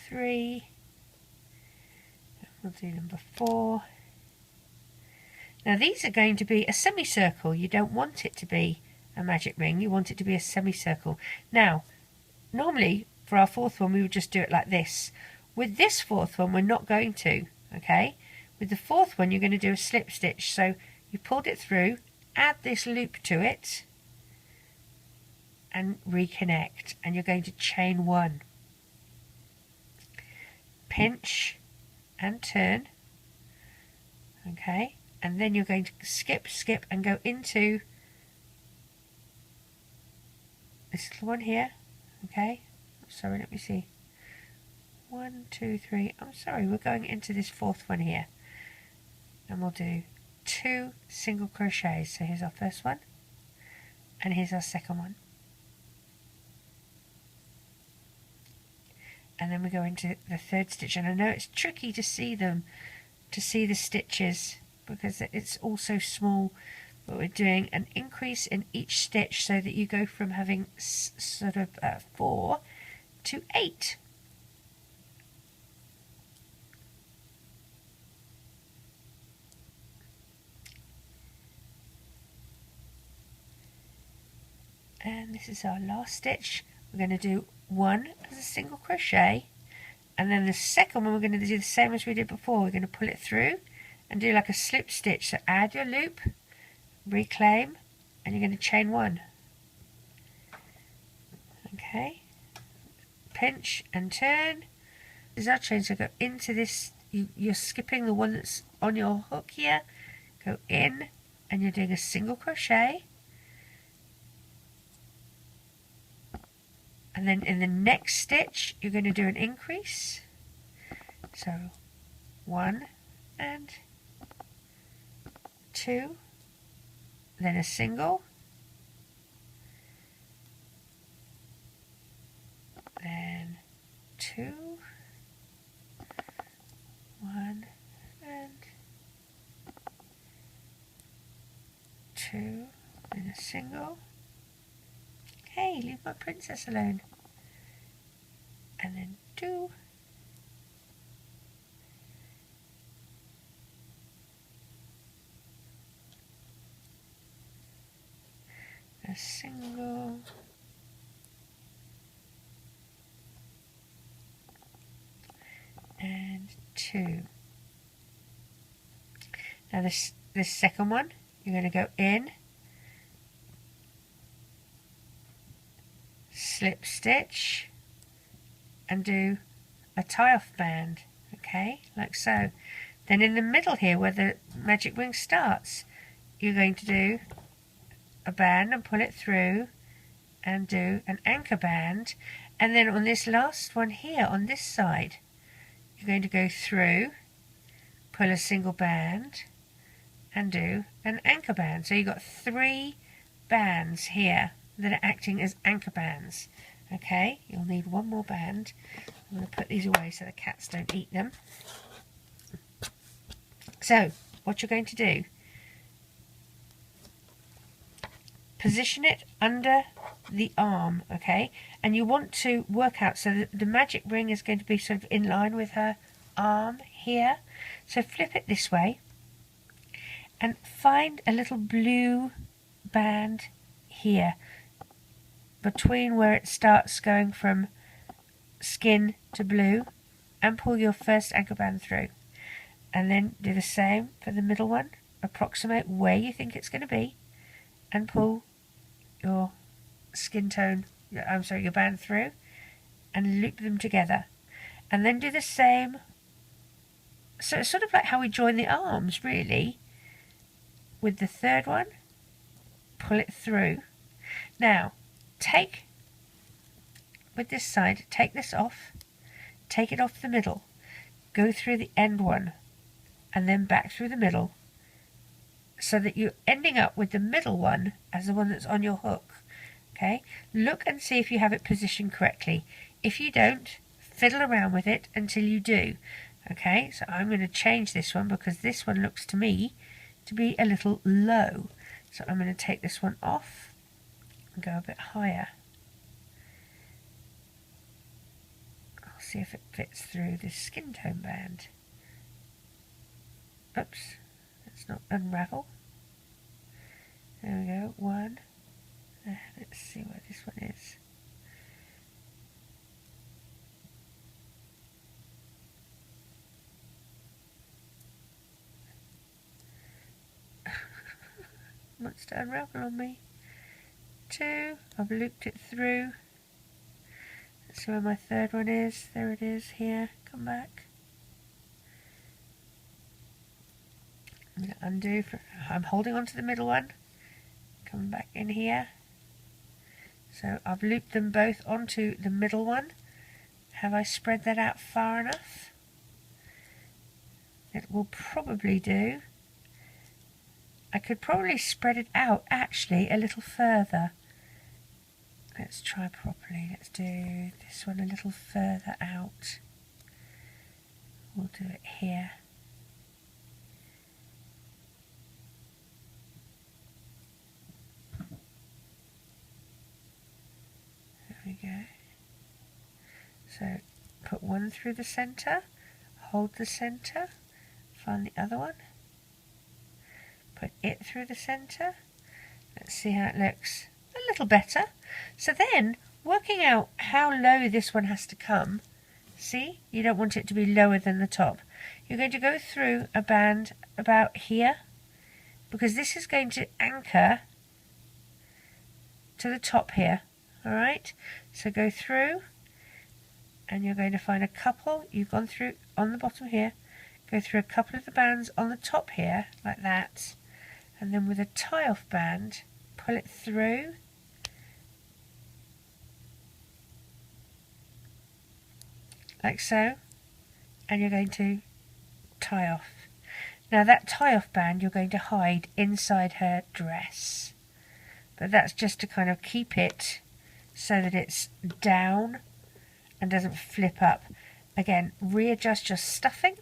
3, we'll do number 4. Now these are going to be a semicircle. You don't want it to be a magic ring, you want it to be a semicircle. Now, normally for our 4th one we would just do it like this. With this 4th one we're not going to, okay? With the 4th one you're going to do a slip stitch. So you pulled it through, add this loop to it, and reconnect, and you're going to chain 1. Pinch and turn, okay? And then you're going to skip, and go into this little one here, okay? Sorry, let me see. 1, 2, 3. I'm sorry, we're going into this 4th one here. And we'll do 2 single crochets. So here's our first one, and here's our second one. And then we go into the 3rd stitch. And I know it's tricky to see them, to see the stitches, because it's all so small, but we're doing an increase in each stitch so that you go from having sort of 4 to 8. And this is our last stitch. We're going to do 1 as a single crochet, and then the second one we're going to do the same as we did before. We're going to pull it through and do like a slip stitch. So add your loop, reclaim, and you're going to chain 1. Okay, pinch and turn. This is our chain. So go into this. You're skipping the one that's on your hook here. Go in, and you're doing a single crochet. And then in the next stitch, you're going to do an increase. So 1 and 2, then a single, then 2, 1 and 2, then a single. Hey, leave my princess alone. And then 2. A single. And 2. Now this second one, you're going to go in, slip stitch, and do a tie-off band, okay, like so. Then in the middle here where the magic ring starts, you're going to do a band and pull it through and do an anchor band, and then on this last one here on this side you're going to go through, pull a single band and do an anchor band. So you've got 3 bands here that are acting as anchor bands. Okay, you'll need 1 more band. I'm going to put these away so the cats don't eat them. So what you're going to do, position it under the arm, okay, and you want to work out so that the magic ring is going to be sort of in line with her arm here. So flip it this way and find a little blue band here between where it starts going from skin to blue, and pull your first anchor band through, and then do the same for the middle one. Approximate where you think it's going to be and pull your your band through and loop them together, and then do the same. So it's sort of like how we join the arms really with the third one. Pull it through. Now take, with this side, take this off, take it off the middle, go through the end one and then back through the middle, so that you're ending up with the middle one as the one that's on your hook. Okay, look and see if you have it positioned correctly. If you don't, fiddle around with it until you do. Okay, so I'm going to change this one because this one looks to me to be a little low. So I'm going to take this one off and go a bit higher. I'll see if it fits through this skin tone band. Oops, let's not unravel. There we go, one. Let's see where this one is. Wants to unravel on me. Two, I've looped it through. Let's see where my third one is. There it is, here. Come back. I'm going to undo. I'm holding on to the middle one. Come back in here. So I've looped them both onto the middle one. Have I spread that out far enough? It will probably do. I could probably spread it out actually a little further. Let's try properly. Let's do this one a little further out. We'll do it here. There we go. So put one through the centre, hold the centre, find the other one, put it through the centre. Let's see how it looks. A little better. So then, working out how low this one has to come, see, you don't want it to be lower than the top. You're going to go through a band about here, because this is going to anchor to the top here. Alright, so go through, and you're going to find a couple, you've gone through on the bottom here, go through a couple of the bands on the top here, like that, and then with a tie-off band, pull it through, like so, and you're going to tie off. Now that tie-off band you're going to hide inside her dress, but that's just to kind of keep it so that it's down and doesn't flip up. Again, readjust your stuffing,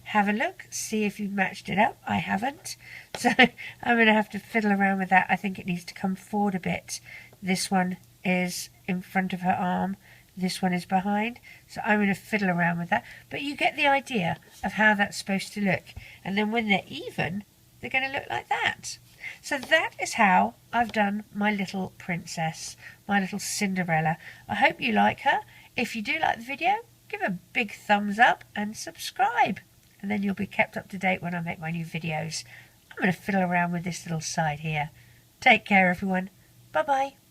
have a look, see if you've matched it up. I haven't, so I'm going to have to fiddle around with that. I think it needs to come forward a bit. This one is in front of her arm, this one is behind, so I'm going to fiddle around with that, but you get the idea of how that's supposed to look. And then when they're even, they're going to look like that. So that is how I've done my little princess, my little Cinderella. I hope you like her. If you do like the video, give a big thumbs up and subscribe, and then you'll be kept up to date when I make my new videos. I'm going to fiddle around with this little side here. Take care everyone. Bye bye.